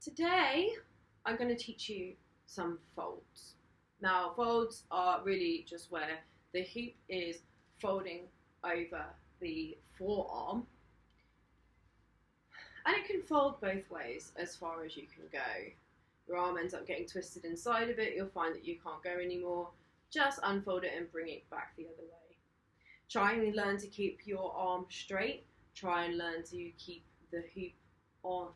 Today, I'm going to teach you some folds. Now, folds are really just where the hoop is folding over the forearm, and it can fold both ways as far as you can go. Your arm ends up getting twisted inside of it, you'll find that you can't go anymore. Just unfold it and bring it back the other way. Try and learn to keep your arm straight. Try and learn to keep the hoop on.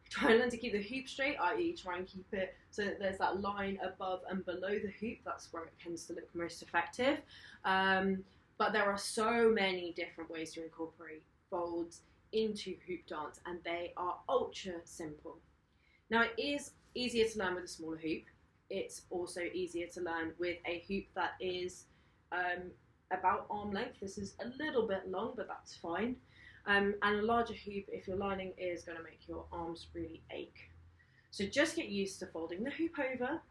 Try and learn to keep the hoop straight, i.e. try and keep it so that there's that line above and below the hoop. That's where it tends to look most effective. But there are so many different ways to incorporate folds into hoop dance, and they are ultra simple. Now, it is easier to learn with a smaller hoop. It's also easier to learn with a hoop that is about arm length. This is a little bit long, but that's fine. And a larger hoop, if you're learning, is going to make your arms really ache. So just get used to folding the hoop over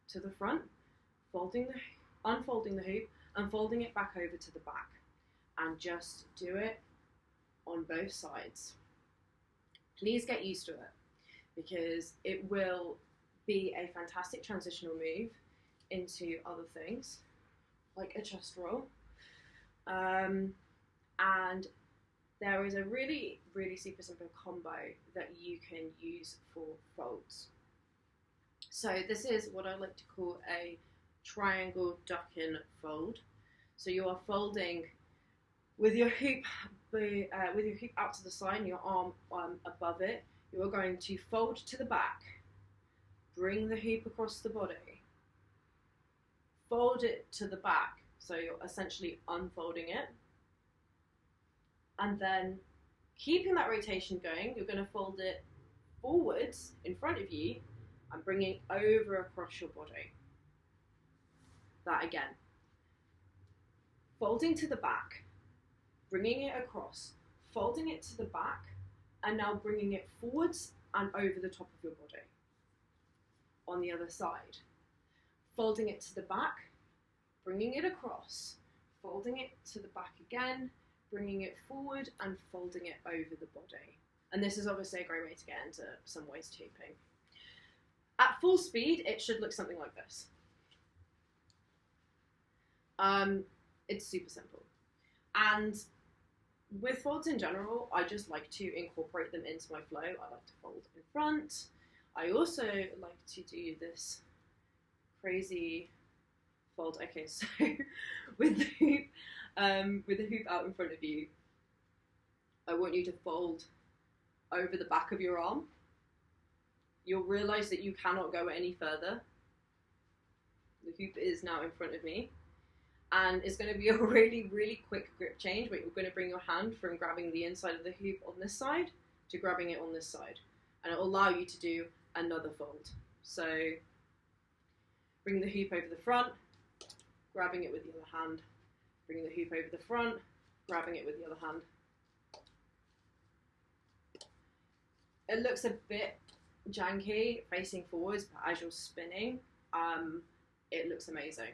to the front, unfolding the hoop, and folding it back over to the back. And just do it on both sides. Please get used to it, because it will be a fantastic transitional move into other things, like a chest roll. And there is a really, really super simple combo that you can use for folds. So this is what I like to call a triangle duck-in fold. So you are folding with your hoop out to the side and your arm above it. You are going to fold to the back, bring the hoop across the body, fold it to the back, so you're essentially unfolding it, and then keeping that rotation going, you're going to fold it forwards in front of you and bring it over across your body. That again. Folding to the back, bringing it across, folding it to the back, and now bringing it forwards and over the top of your body. On the other side. Folding it to the back, bringing it across, folding it to the back again, bringing it forward and folding it over the body. And this is obviously a great way to get into some waist hooping. At full speed, it should look something like this. It's super simple. And with folds in general, I just like to incorporate them into my flow. I like to fold in front. I also like to do this crazy fold. Okay, so with the hoop out in front of you, I want you to fold over the back of your arm. You'll realize that you cannot go any further. The hoop is now in front of me, and it's going to be a really, really quick grip change where you're going to bring your hand from grabbing the inside of the hoop on this side to grabbing it on this side, and it will allow you to do another fold. So bring the hoop over the front, grabbing it with the other hand, bring the hoop over the front, grabbing it with the other hand. It looks a bit janky facing forwards, but as you're spinning, it looks amazing.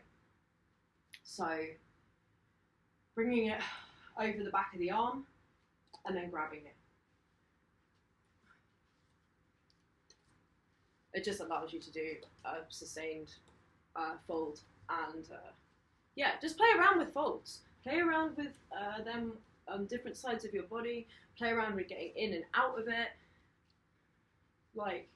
So bringing it over the back of the arm and then grabbing it. It just allows you to do a sustained fold, and yeah, just play around with folds. Play around with them on different sides of your body. Play around with getting in and out of it. Like,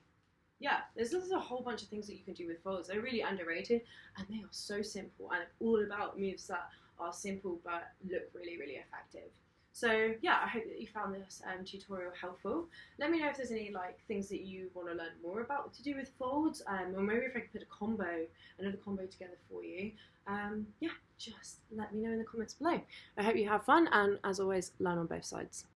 yeah, there's a whole bunch of things that you can do with folds. They're really underrated, and they are so simple, and all about moves that are simple but look really, really effective. So yeah, I hope that you found this tutorial helpful. Let me know if there's any things that you want to learn more about to do with folds, or maybe if I can put another combo together for you. Yeah, just let me know in the comments below. I hope you have fun, and as always, learn on both sides.